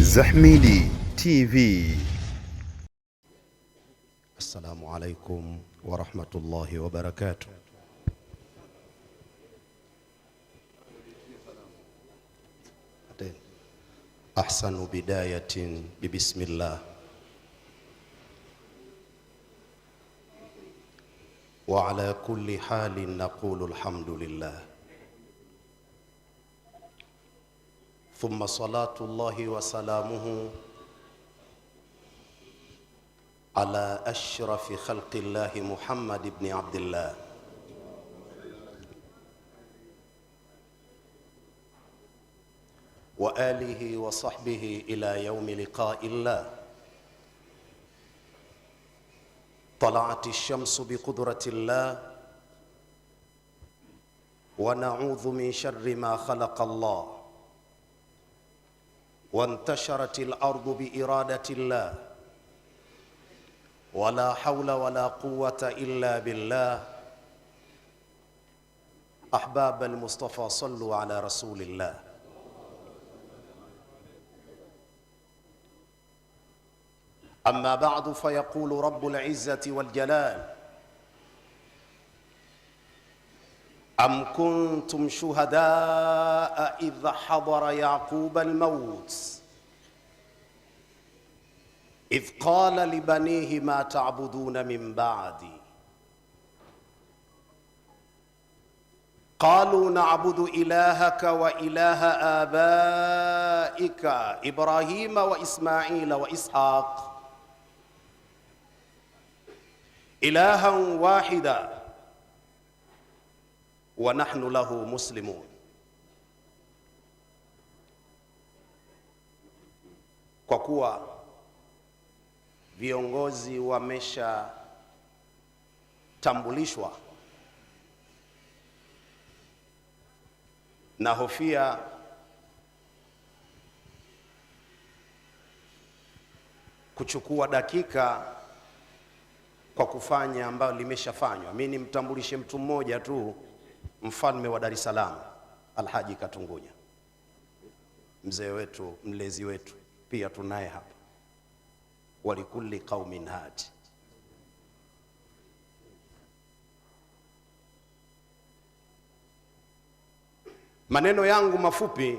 Zahmidi TV. Assalamu alaikum wa rahmatullahi wa barakatuh. Ahsanu bidayatin bibismillah wa ala kulli halin naqulu alhamdulillah thumma salatullahi wa salamuhu ala ashrafi khalqillahi Muhammad ibn Abdullah wa alihi wa sahbihi ila yawmi liqa'illah. طلعت الشمس بقدرة الله ونعوذ من شر ما خلق الله وانتشرت الأرض بإرادة الله ولا حول ولا قوة إلا بالله. أحباب المصطفى صلوا على رسول الله. أما بعد فيقول رب العزة والجلال: أم كنتم شهداء إذ حضر يعقوب الموت إذ قال لبنيه ما تعبدون من بعدي قالوا نعبد إلهك وإله آبائك إبراهيم وإسماعيل وإسحاق إلها واحدا ونحن له مسلمون. Kwa kuwa viongozi wameshatambulishwa, na hofia kuchukua dakika kwa kufanya ambayo limeshafanywa. Mimi nimtambulishe mtu mmoja tu, mfalme wa Dar es Salaam Alhaji Katungunya, mzee wetu, mlezi wetu, pia tunaye hapa. Walikulli qaumin hadi. Maneno yangu mafupi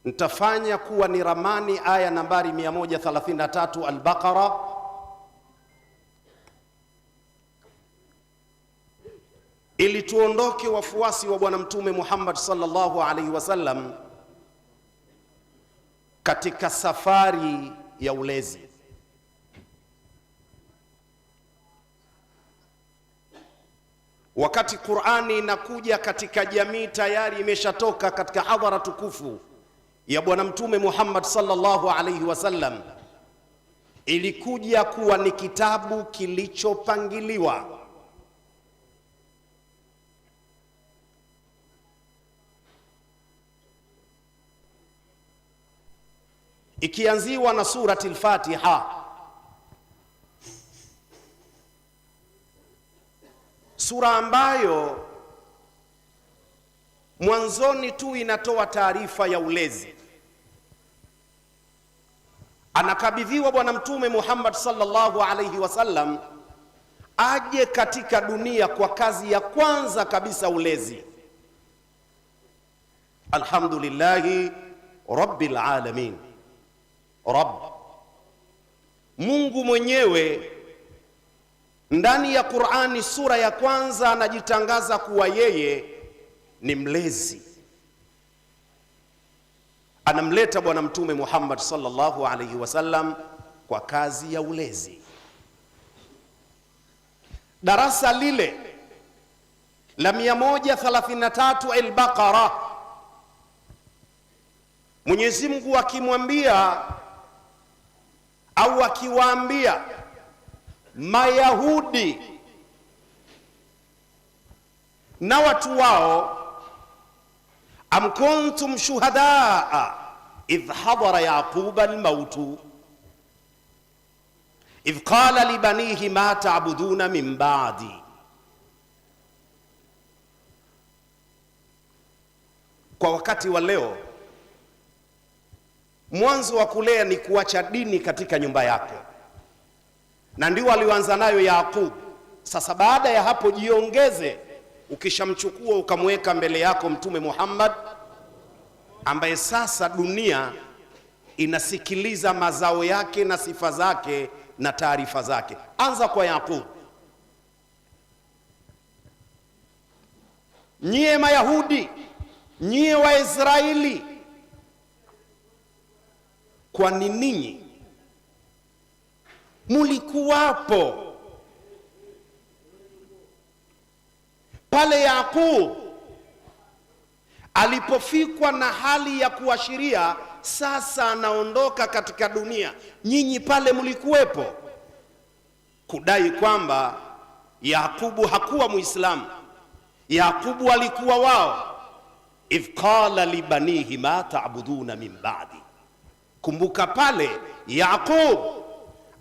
nitafanya kuwa ni ramani aya nambari 133 Al-Baqara, ili tuondoke wafuasi wa Bwana Mtume Muhammad sallallahu alaihi wasallam katika safari ya ulezi. Wakati Qur'ani inakuja katika jamii tayari imeshatoka katika hadhara tukufu ya Bwana Mtume Muhammad sallallahu alaihi wasallam, ilikuja kuwa ni kitabu kilichopangiliwa. Ikianziwa na surati al-Fatiha, sura ambayo mwanzoni tu inatoa taarifa ya ulezi. Anakabidhiwa Bwana Mtume Muhammad sallallahu alaihi wasallam aje katika dunia kwa kazi ya kwanza kabisa, ulezi. Alhamdulillahi rabbil alamin. Rabb, Mungu mwenyewe ndani ya Qur'ani sura ya kwanza anajitangaza kuwa yeye ni mlezi. Anamleta Bwana Mtume Muhammad sallallahu alaihi wasallam kwa kazi ya ulezi. Darasa lile la 133 Al-Baqara, Mwenyezi Mungu akimwambia au akiwaambia Mayahudi na watu wao: am kuntum shuhadaa idh hadara yaquba almautu idh qala libanihi ma ta'buduna min ba'di kwa wakati wa leo, mwanzo wa kulea ni kuacha dini katika nyumba yako, na ndio alioanza nayo Yaqub. Sasa baada ya hapo jiongeze, ukishamchukua ukamweka mbele yako Mtume Muhammad, ambaye sasa dunia inasikiliza mazao yake na sifa zake na taarifa zake. Anza kwa Yaqub. Nyie Mayahudi, nyie Waisraeli, kwani ninyi mulikuwapo pale Yaqub alipofikwa na hali ya kuashiria sasa anaondoka katika dunia? Nyinyi pale mlikuwepo, kudai kwamba Yaqubu hakuwa Muislamu. Yaqubu alikuwa wao. Idh qala libanihi ma ta'buduna min ba'di. Kumbuka pale Yaqub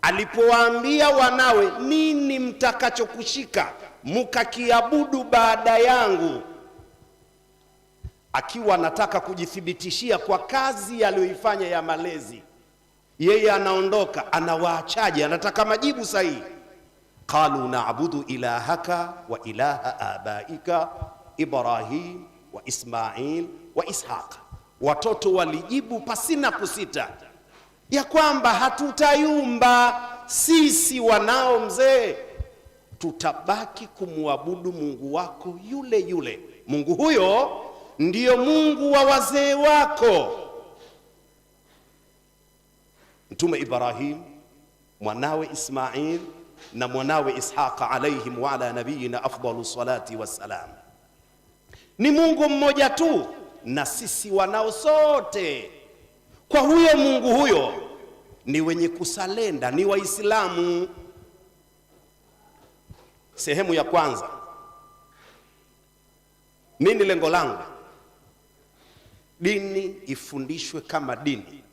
alipowaambia wanawe, nini mtakachokushika mukakiabudu baada yangu, akiwa anataka kujithibitishia kwa kazi aliyoifanya ya malezi. Yeye anaondoka, anawaachaje? Anataka majibu sahihi. Qalu na'budu ilahaka wa ilaha abaika Ibrahim wa Ismail wa Ishaq. Watoto walijibu pasina kusita ya kwamba hatutayumba sisi wanao mzee, tutabaki kumwabudu Mungu wako yule yule. Mungu huyo ndiyo Mungu wa wazee wako. Mtume Ibrahim, mwanawe Ismail na mwanawe Ishaq alayhim wa ala nabiyina afdalu salati wassalam, ni Mungu mmoja tu, na sisi wanao sote kwa huyo Mungu huyo ni wenye kusalenda, ni Waislamu. Sehemu ya kwanza, nini lengo langu? Dini ifundishwe kama dini,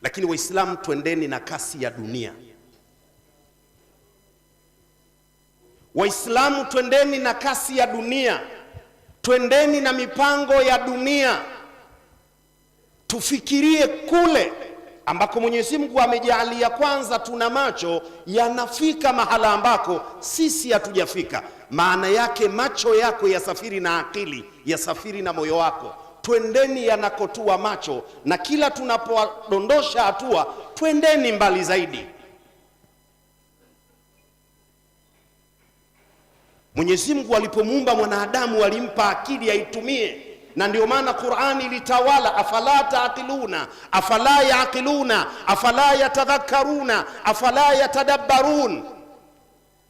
lakini Waislamu twendeni na kasi ya dunia. Waislamu twendeni na kasi ya dunia, twendeni na mipango ya dunia, tufikirie kule ambako Mwenyezi Mungu amejalia kwanza tuna macho yanafika mahala ambako sisi hatujafika. Maana yake macho yako yasafiri na akili, yasafiri na moyo wako. Twendeni yanakotua macho, na kila tunapodondosha hatua twendeni mbali zaidi. Mwenyezi Mungu alipomuumba mwanadamu alimpa akili aitumie, na ndio maana Qur'ani ilitawala, afala taqiluna, afala yaqiluna, afala yatadhakkaruna, afala yatadabbarun.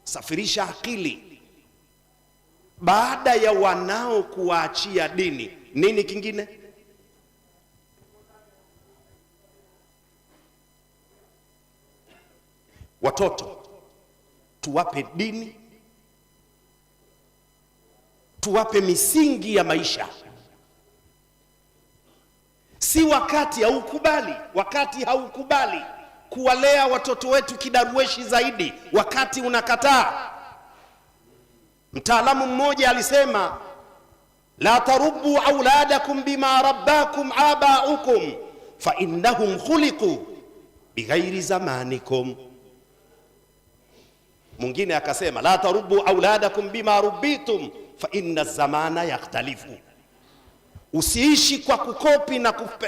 Safirisha akili. Baada ya wanao kuachia dini, nini kingine? Watoto tuwape dini, tuwape misingi ya maisha. Si wakati haukubali kuwalea watoto wetu kidarueshi zaidi, wakati unakataa. Mtaalamu mmoja alisema, la tarubbu auladakum bima rabbakum abaukum fa innahum khuliqu bighairi zamanikum. Mwingine akasema, la tarubbu auladakum bima rubbitum fa inna zamana yakhtalifu. Usiishi kwa kukopi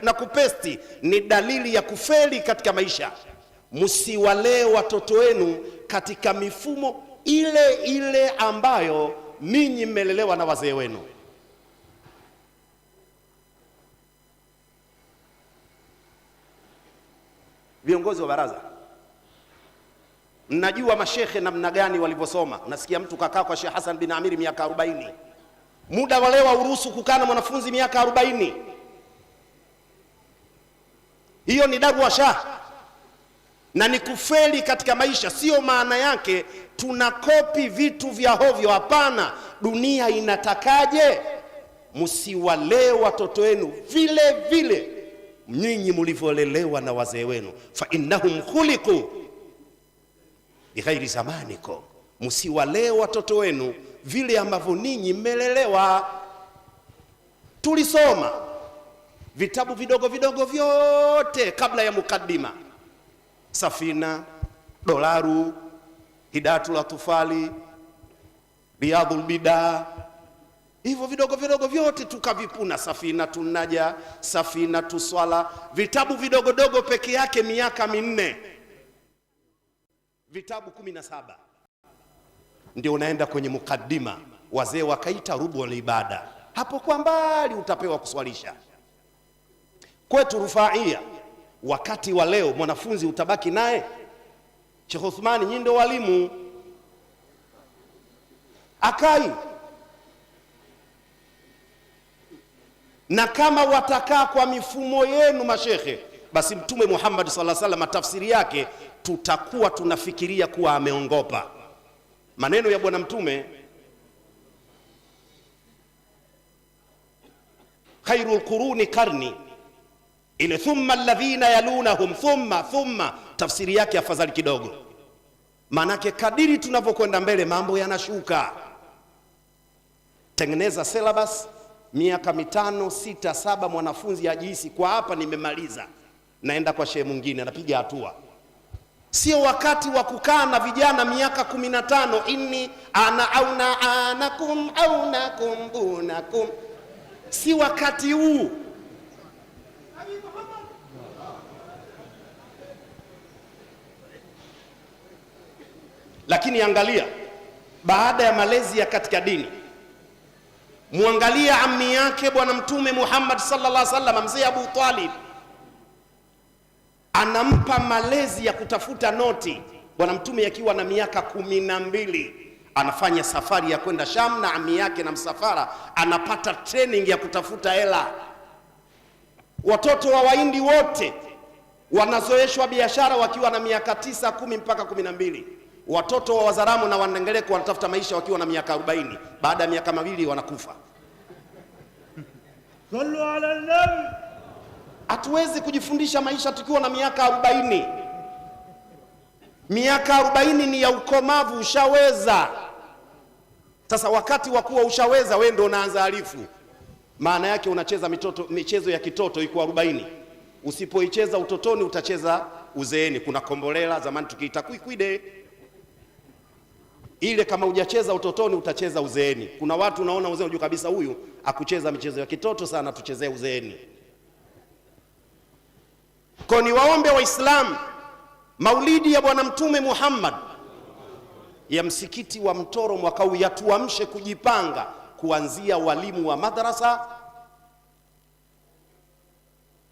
na kupesti, ni dalili ya kufeli katika maisha. Msiwalee watoto wenu katika mifumo ile ile ambayo ninyi mmelelewa na wazee wenu. Viongozi wa baraza, mnajua mashekhe namna gani walivyosoma. Unasikia mtu kakaa kwa Sheikh Hassan bin Amiri miaka 40. Muda wale wa uruhusu kukaa na mwanafunzi miaka 40. Hiyo ni daru wa shah na ni kufeli katika maisha. Sio maana yake tunakopi vitu vya hovyo, hapana. Dunia inatakaje? Msiwalee watoto wenu vile vile nyinyi mlivyolelewa na wazee wenu. Fa innahum khuliqu bighairi zamanikum. Msiwalee watoto wenu vile ambavyo ninyi mmelelewa. Tulisoma vitabu vidogo vidogo vyote kabla ya mukaddima, Safina, Dolaru, Hidayatul Atfali, Riyadhul Bidaa, hivyo vidogo vidogo vyote tukavipuna. Safina Tunaja, Safina Tuswala, vitabu vidogo dogo peke yake miaka 4, vitabu 17. Ndio unaenda kwenye mukaddima, wazee wakaita rubul ibada. Hapo kwa mbali utapewa kuswalisha. Kwetu Rufaia, wakati wa leo mwanafunzi utabaki naye Sheikh Uthmani, nyinyi ndio walimu, akai. Na kama watakaa kwa mifumo yenu mashekhe, basi Mtume Muhammad sallallahu alaihi wasallam tafsiri yake tutakuwa tunafikiria kuwa ameongopa. Maneno ya bwana Mtume, khairul quruni karni, ile thumma alladhina yalunahum, thumma, tafsiri yake afadhali kidogo. Manake kadiri tunavyokwenda mbele mambo yanashuka. Tengeneza syllabus, miaka 5, 6, 7, mwanafunzi ajihisi kwa hapa nimemaliza, naenda kwa shehe mwingine, anapiga hatua. Sio wakati wa kukaa na vijana miaka 15, inni ana auna anakum aunakum bunakum, si wakati huu. Lakini angalia, baada ya malezi ya katika dini, muangalia ammi yake bwana Mtume Muhammad sallallahu alaihi wasallam, mzee Abu Talib, anampa malezi ya kutafuta noti. Bwana Mtume akiwa na miaka 12 anafanya safari ya kwenda Sham na ammi yake, na msafara anapata training ya kutafuta hela. Watoto wa Wahindi wote wanazoeshwa biashara wakiwa na miaka 9, 10 mpaka 12. Watoto wa Wazaramu na Wandengereko wanatafuta maisha wakiwa na miaka 40. Baada ya miaka 2 wanakufa. Sallu ala nabi. Hatuwezi kujifundisha maisha tukiwa na miaka 40. Miaka 40 ni ya ukomavu, ushaweza. Sasa wakati wa kuwa ushaweza, wewe ndio unaanza alifu. Maana yake unacheza michezo ya kitoto iko 40. Usipoicheza utotoni utacheza uzeeni. Kuna kombolela zamani tukiita kuikwide. Ile kama hujacheza utotoni utacheza uzeeni. Kuna watu unaona uzee unajua kabisa huyu akucheza michezo ya kitoto sana, tuchezee uzeeni. Kwa ni waombe Waislamu, maulidi ya bwana Mtume Muhammad ya msikiti wa Mtoro mwaka huu yatuamshe kujipanga, kuanzia walimu wa madrasa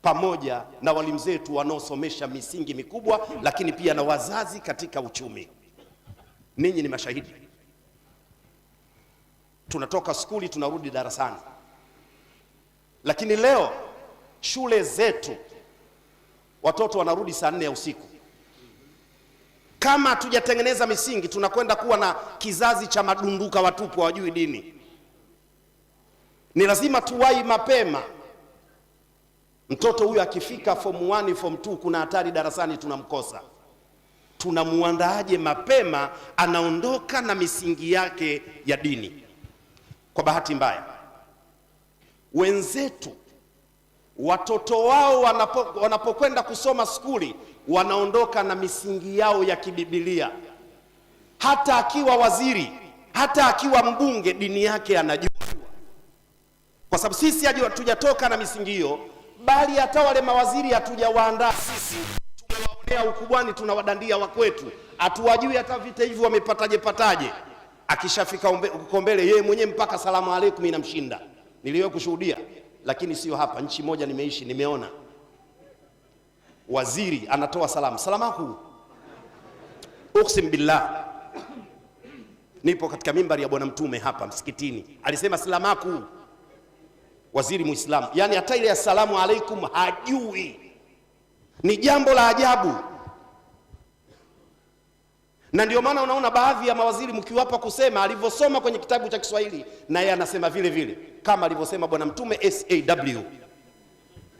pamoja na walimu zetu wanaosomesha misingi mikubwa, lakini pia na wazazi katika uchumi. Ninyi ni mashahidi. Tunatoka skuli tunarudi darasani, lakini leo shule zetu watoto wanarudi saa 4 ya usiku. Kama hatujatengeneza misingi, tunakwenda kuwa na kizazi cha madunduka watupu hawajui dini. Ni lazima tuwai mapema. Mtoto huyu akifika form 1, form 2, kuna hatari darasani tunamkosa. Tunamuandaaje mapema anaondoka na misingi yake ya dini? Kwa bahati mbaya, wenzetu watoto wao wanapokwenda kusoma skuli wanaondoka na misingi yao ya kibibilia. Hata akiwa waziri, hata akiwa mbunge, dini yake anajua. Kwa sababu sisi hatujatoka na misingi hiyo, bali hata wale mawaziri hatujawaandaa sisi. Tumewaonea ukubwani, tunawadandia wa kwetu. Hatuwajui hata vita hivi wamepataje. Akishafika uko mbele yeye mwenyewe mpaka salamu alaykum inamshinda. Niliwahi kushuhudia, lakini sio hapa. Nchi moja nimeishi, nimeona waziri anatoa salamu, salamaku. Uksim billah, nipo katika mimbari ya bwana Mtume hapa msikitini, alisema salamaku, waziri Muislamu. Yani hata ile assalamu alaikum hajui. Ni jambo la ajabu. Na ndio maana unaona baadhi ya mawaziri mkiwapa kusema alivyosoma kwenye kitabu cha Kiswahili, na yeye anasema vile vile kama alivyosema bwana Mtume SAW.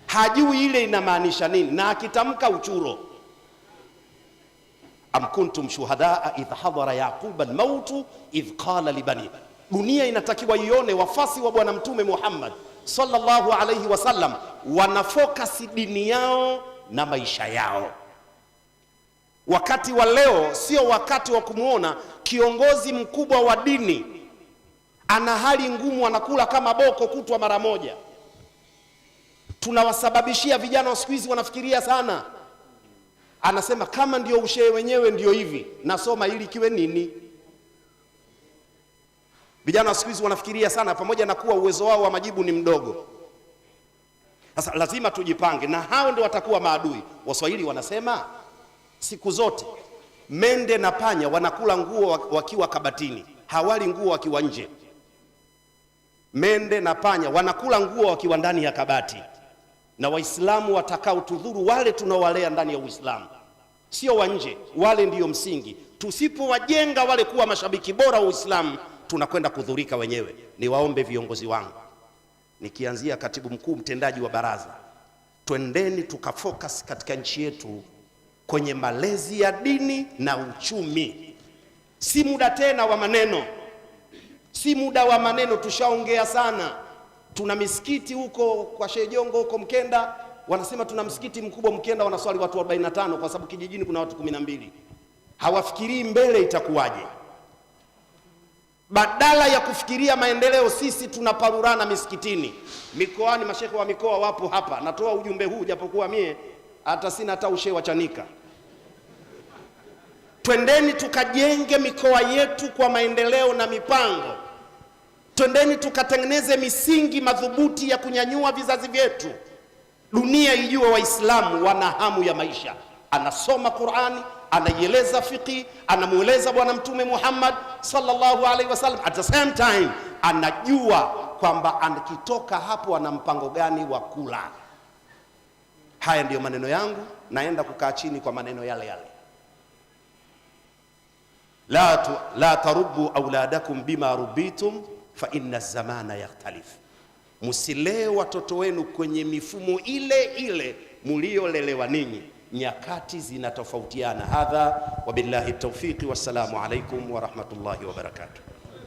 Hajui ile inamaanisha nini, na akitamka uchuro. Am kuntum shuhadaa idh hadara yaquba almautu idh qala libani, Dunia inatakiwa ione wafasi wa Bwana Mtume Muhammad sallallahu alaihi wasallam wanafocus dini yao na maisha yao. Wakati wa leo sio wakati wa kumuona kiongozi mkubwa wa dini ana hali ngumu, anakula kama boko kutwa mara moja. Tunawasababishia vijana wa siku hizi wanafikiria sana. Anasema kama ndio ushehe wenyewe ndio hivi, nasoma ili kiwe nini? Vijana wa siku hizi wanafikiria sana, pamoja na kuwa uwezo wao wa majibu ni mdogo. Sasa lazima tujipange, na hao ndio watakuwa maadui. Waswahili wanasema siku zote mende na panya wanakula nguo wakiwa kabatini, hawali nguo wakiwa nje. Mende na panya wanakula nguo wakiwa ndani ya kabati. Na Waislamu watakao tudhuru wale tunaowalea ndani ya Uislamu, sio wa nje. Wale ndiyo msingi. Tusipowajenga wale kuwa mashabiki bora wa Uislamu, tunakwenda kudhurika wenyewe. Niwaombe viongozi wangu, nikianzia katibu mkuu mtendaji wa baraza, twendeni tukafocus katika nchi yetu kwenye malezi ya dini na uchumi. Si muda tena wa maneno, si muda wa maneno. Tushaongea sana. Tuna misikiti huko kwa Sheikh Jongo huko Mkenda, wanasema tuna msikiti mkubwa Mkenda, wanaswali watu 45 kwa sababu kijijini kuna watu 12. Hawafikirii mbele itakuwaje. Badala ya kufikiria maendeleo, sisi tunaparurana misikitini. Mikoani, mashekhe wa mikoa wapo hapa. Natoa ujumbe huu japokuwa mie hata sina hata ushehe wa Chanika. Twendeni tukajenge mikoa yetu kwa maendeleo na mipango. Twendeni tukatengeneze misingi madhubuti ya kunyanyua vizazi vyetu. Dunia ijue Waislamu wana hamu ya maisha. Anasoma Qur'ani, anaieleza fiqh, anamueleza Bwana Mtume Muhammad sallallahu alaihi wasallam. At the same time anajua kwamba akitoka hapo ana mpango gani wa kula. Haya ndiyo maneno yangu, naenda kukaa chini kwa maneno yale yale. La tarubbu auladakum bima rubitum fa inna zamana yakhtalif. Musilee watoto wenu kwenye mifumo ile ile muliolelewa ninyi, nyakati zinatofautiana. Hadha wabillahi tawfiqi, wassalamu alaikum wa rahmatullahi wa barakatuh.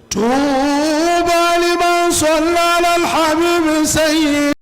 Tuba liman salla ala al-habib sayyid